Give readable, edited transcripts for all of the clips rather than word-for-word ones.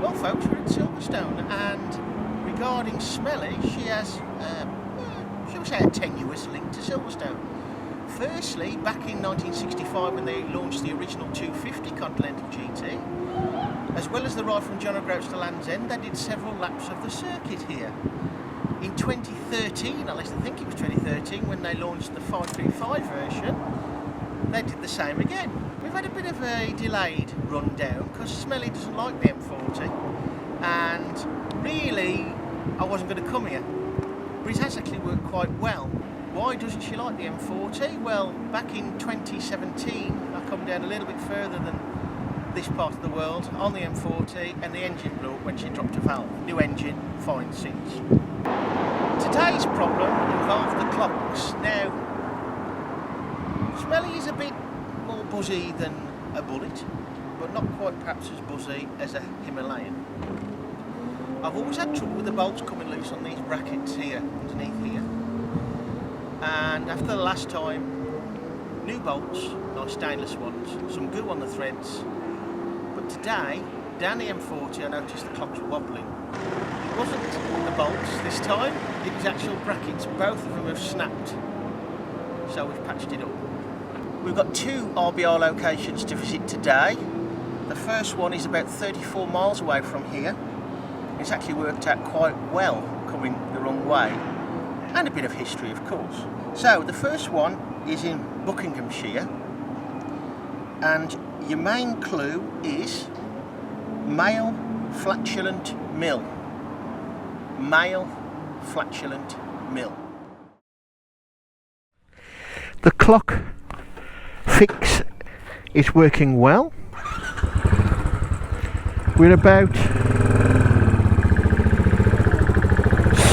Well folks, we're at Silverstone, and regarding Smelly, she has, shall we say, a tenuous link to Silverstone. Firstly, back in 1965 when they launched the original 250 Continental GT, as well as the ride from John O'Groats to Land's End, they did several laps of the circuit here. In 2013, at least I think it was 2013, when they launched the 535 version, they did the same again. We've had a bit of a delayed rundown because Smelly doesn't like the M40, and really I wasn't going to come here, but it has actually worked quite well. Why doesn't she like the M40? Well, back in 2017 I come down a little bit further than this part of the world on the M40, and the engine blew up when she dropped a valve. New engine, fine since. Today's problem involved the clocks. Now, Smelly is a bit more buzzy than a Bullet, but not quite perhaps as buzzy as a Himalayan. I've always had trouble with the bolts coming loose on these brackets here, underneath here. And after the last time, new bolts, nice stainless ones, some goo on the threads. But today, down the M40, I noticed the clocks were wobbling. It wasn't the bolts this time, it was actual brackets. Both of them have snapped, so we've patched it up. We've got two RBR locations to visit today. The first one is about 34 miles away from here. It's actually worked out quite well coming the wrong way, and a bit of history of course. So the first one is in Buckinghamshire, and your main clue is male flatulent mill. Male flatulent mill. The clock fix is working well. We're about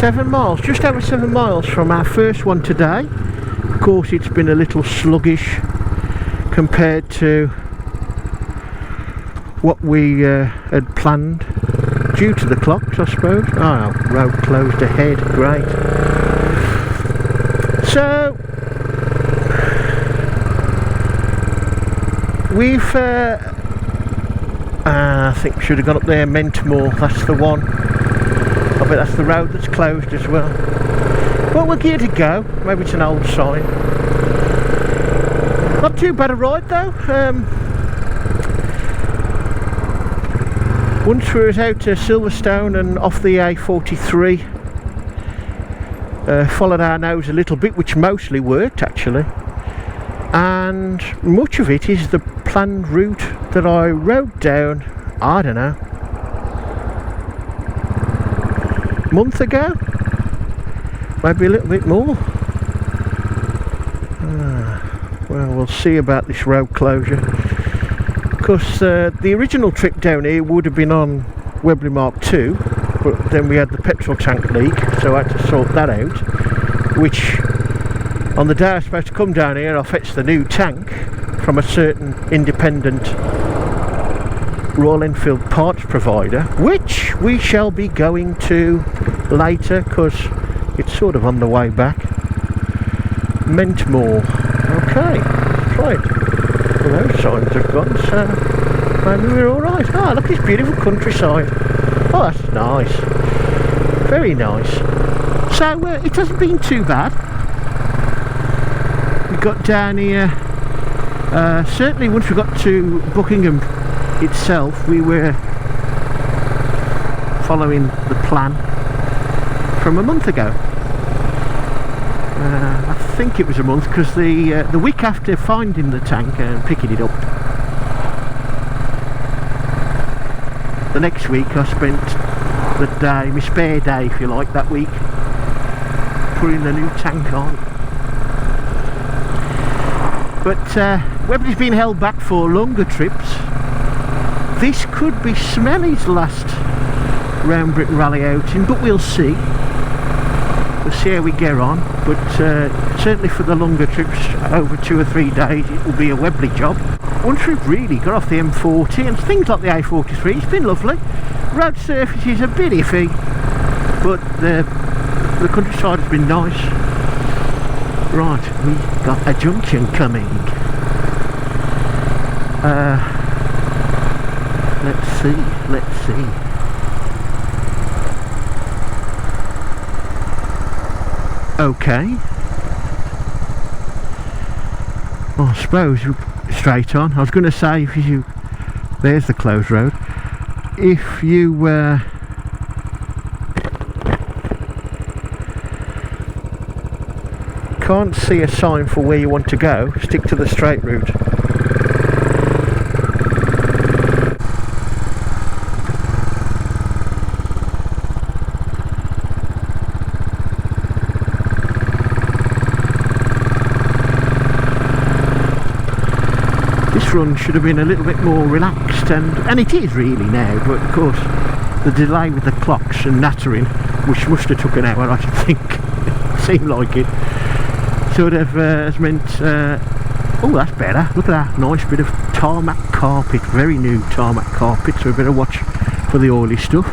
7 miles, just over 7 miles from our first one today. Of course it's been a little sluggish compared to what we had planned due to the clocks, I suppose. Oh, road closed ahead, great. So we've I think we should have gone up there, Mentmore, that's the one. I bet that's the road that's closed as well. Well, we're geared to go. Maybe it's an old sign. Not too bad a ride though. Once we were out to Silverstone and off the A43, followed our nose a little bit, which mostly worked actually, and much of it is the planned route that I rode down, I don't know, a month ago, maybe a little bit more. Well, we'll see about this road closure, because the original trip down here would have been on Webley Mark II, but then we had the petrol tank leak, so I had to sort that out, which on the day I was supposed to come down here I fetched the new tank from a certain independent Royal Enfield parts provider, which we shall be going to later because it's sort of on the way back. Mentmore. Okay, right. Well, those signs have gone, so maybe we're alright. Ah, look, this beautiful countryside. Oh, that's nice. Very nice. So it hasn't been too bad. We got down here, certainly once we got to Buckingham itself, we were following the plan from a month ago. I think it was a month, because the week after finding the tank and picking it up, the next week I spent the day, my spare day if you like, that week, putting the new tank on. But Webley's been held back for longer trips. This could be Smelly's last round Britain rally outing, but we'll see. We'll see how we get on, but certainly for the longer trips over 2 or 3 days it will be a Webley job. Once we've really got off the M40 and things like the A43, it's been lovely. Road surface is a bit iffy, but the countryside has been nice. Right, we got a junction coming. Let's see. okay. Well, I suppose straight on. I was going to say, if you, there's the closed road. If you can't see a sign for where you want to go, stick to the straight route. This run should have been a little bit more relaxed, and it is really now, but of course the delay with the clocks and nattering, which must have took an hour, I should think, seemed like it, sort of has meant, oh, that's better, look at that, nice bit of tarmac carpet, very new tarmac carpet, so we better watch for the oily stuff,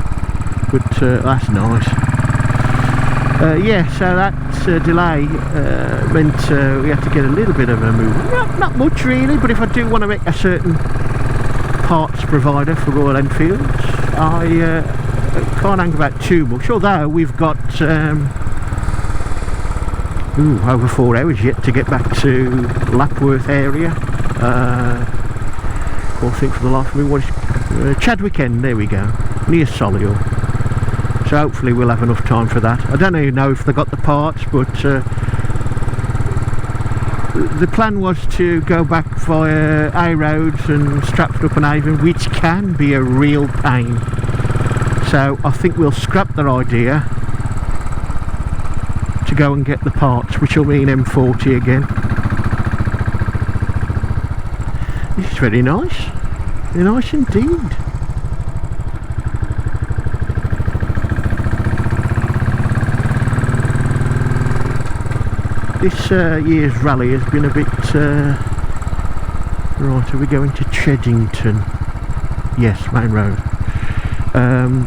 but that's nice. Yeah, so that delay meant we had to get a little bit of a move. Not much really, but if I do want to make a certain parts provider for Royal Enfields, I can't hang about too much, although we've got over 4 hours yet to get back to Lapworth area. Can't think for the life of me what is Chadwick End, there we go, near Solihull. So hopefully we'll have enough time for that. I don't even know if they got the parts, but the plan was to go back via A roads and Stratford upon Avon, which can be a real pain. So I think we'll scrap that idea to go and get the parts, which will mean M40 again. This is very nice. Very nice indeed. This year's rally has been a bit... right, are we going to Cheddington? Yes, main road.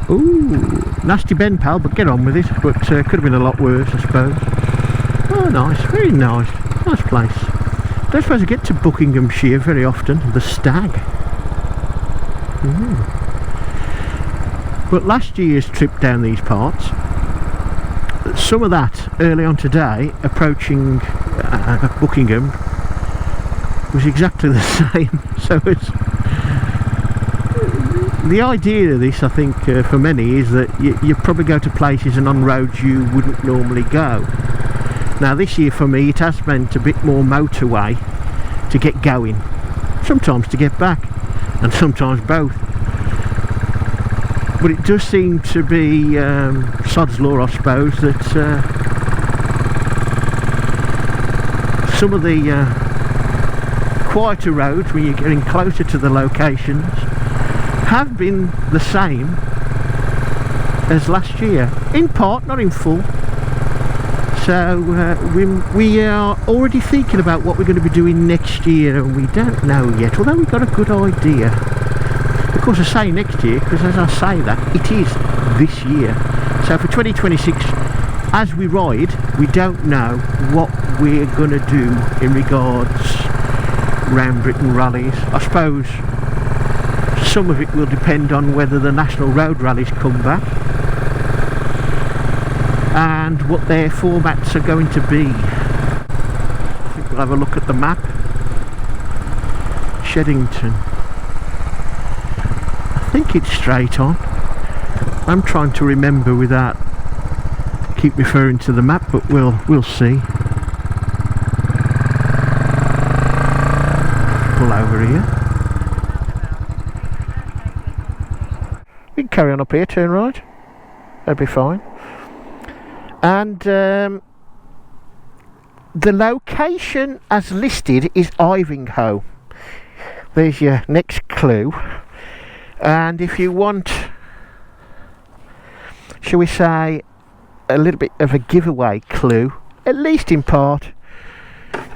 Ooh, nasty bend, pal, but get on with it. But could have been a lot worse, I suppose. Oh, nice, very nice. Nice place. Don't suppose I get to Buckinghamshire very often. The Stag. Ooh. But last year's trip down these parts, some of that early on today, approaching Buckingham, was exactly the same. So it's the idea of this, I think, for many, is that you probably go to places and on roads you wouldn't normally go. Now this year for me it has meant a bit more motorway to get going, sometimes to get back, and sometimes both. But it does seem to be sod's law, I suppose, that some of the quieter roads, when you're getting closer to the locations, have been the same as last year, in part, not in full. So we are already thinking about what we're going to be doing next year, and we don't know yet, although we've got a good idea. Of course I say next year because as I say that, it is this year. So for 2026, as we ride, we don't know what we're going to do in regards round Britain rallies. I suppose some of it will depend on whether the national road rallies come back and what their formats are going to be. I think we'll have a look at the map. Cheddington. I think it's straight on. I'm trying to remember without keep referring to the map, but we'll see. Pull over here. We can carry on up here, turn right. That'd be fine. And the location as listed is Ivinghoe. There's your next clue. And if you want, shall we say, a little bit of a giveaway clue, at least in part,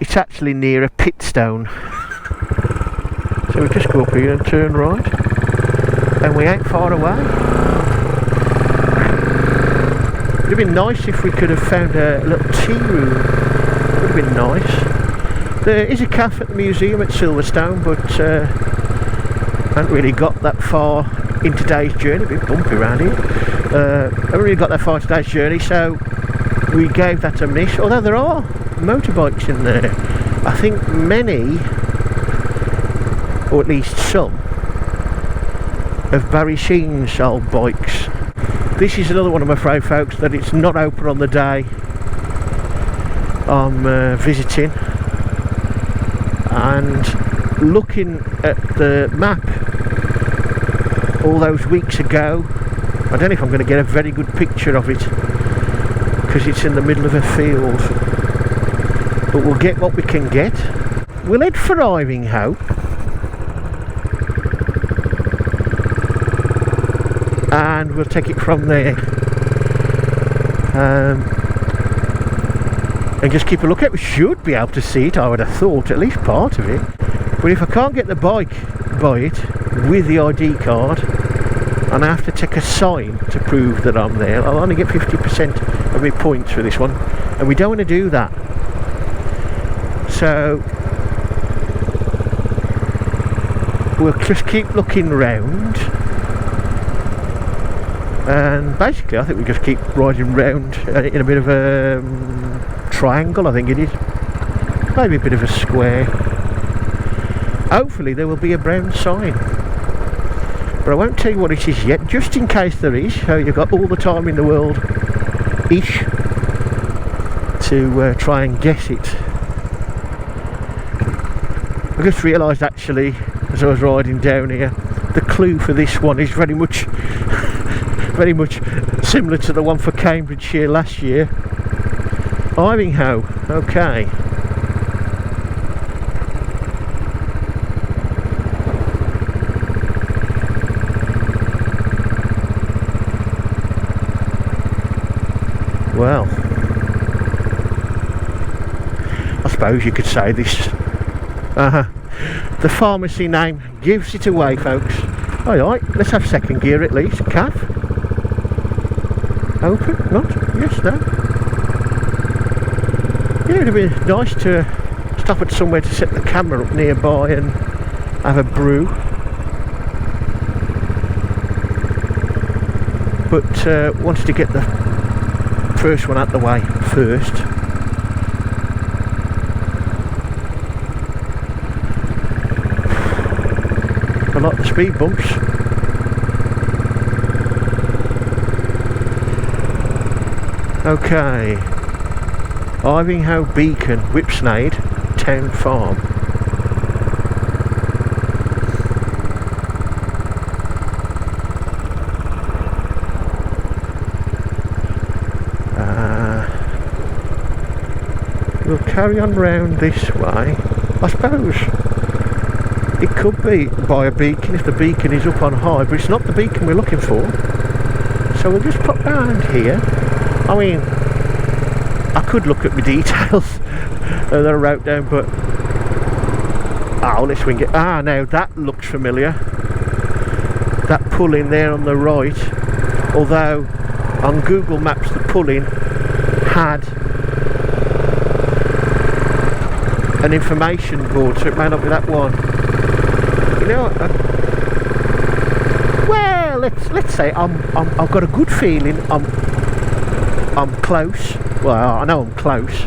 it's actually near a pitstone. So we just go up here and turn right, and we ain't far away. It would have been nice if we could have found a little tea room. It would have been nice. There is a cafe at the museum at Silverstone, but I haven't really got that far in today's journey. A bit bumpy around here. I haven't really got that far today's journey, so we gave that a miss, although there are motorbikes in there. I think many, or at least some, of Barry Sheen's old bikes. This is another one, I'm afraid, folks, that it's not open on the day I'm visiting. And looking at the map all those weeks ago, I don't know if I'm going to get a very good picture of it because it's in the middle of a field, but we'll get what we can get. We'll head for Ivinghoe and we'll take it from there, and just keep a look at it. We should be able to see it, I would have thought, at least part of it. But if I can't get the bike by it with the ID card and I have to take a sign to prove that I'm there, I'll only get 50% of my points for this one, and we don't want to do that. So we'll just keep looking round, and basically I think we just keep riding round in a bit of a triangle, I think it is, maybe a bit of a square. Hopefully there will be a brown sign, but I won't tell you what it is yet, just in case there is, so you've got all the time in the world ish to try and guess it. I just realised actually as I was riding down here, the clue for this one is very much very much similar to the one for Cambridgeshire last year. Ivinghoe, okay. Well, I suppose you could say this. The pharmacy name gives it away, folks. Alright, let's have second gear at least. Calf. Open? Not? Yes, no? Yeah, it'd be nice to stop at somewhere to set the camera up nearby and have a brew. But wanted to get the first one out the way first. I like the speed bumps. Okay, Ivinghoe Beacon, Whipsnade, Town Farm. We'll carry on round this way. I suppose it could be by a beacon if the beacon is up on high, but it's not the beacon we're looking for. So we'll just pop round here. I mean, I could look at my details that I wrote down, but oh, let's swing it. Ah, now that looks familiar. That pull-in there on the right, although on Google Maps the pull-in had an information board, so it may not be that one. You know, well, let's say I've got a good feeling I'm close. Well, I know I'm close.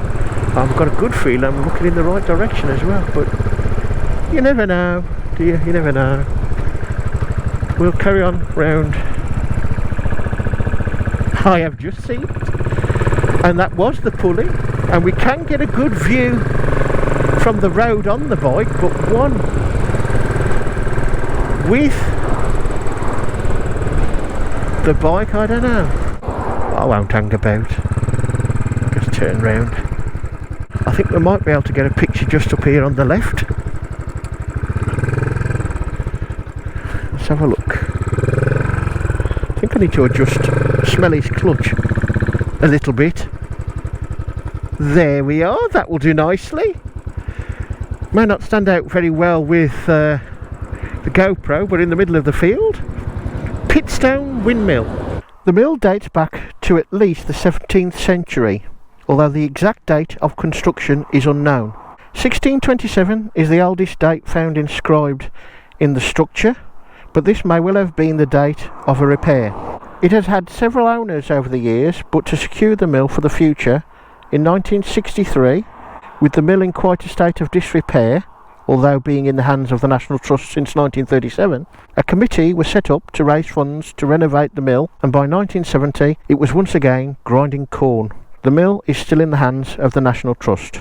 I've got a good feeling I'm looking in the right direction as well, but you never know, do you? You never know. We'll carry on round. I have just seen it, and that was the pulley, and we can get a good view from the road on the bike, but one with the bike, I don't know. I won't hang about. I'll just turn round. I think we might be able to get a picture just up here on the left. Let's have a look. I think I need to adjust Smle's clutch a little bit. There we are, that will do nicely. May not stand out very well with the GoPro, but in the middle of the field. Pitstone Windmill. The mill dates back to at least the 17th century, although the exact date of construction is unknown. 1627 is the oldest date found inscribed in the structure, but this may well have been the date of a repair. It has had several owners over the years, but to secure the mill for the future, in 1963, with the mill in quite a state of disrepair, although being in the hands of the National Trust since 1937, a committee was set up to raise funds to renovate the mill, and by 1970 it was once again grinding corn. The mill is still in the hands of the National Trust.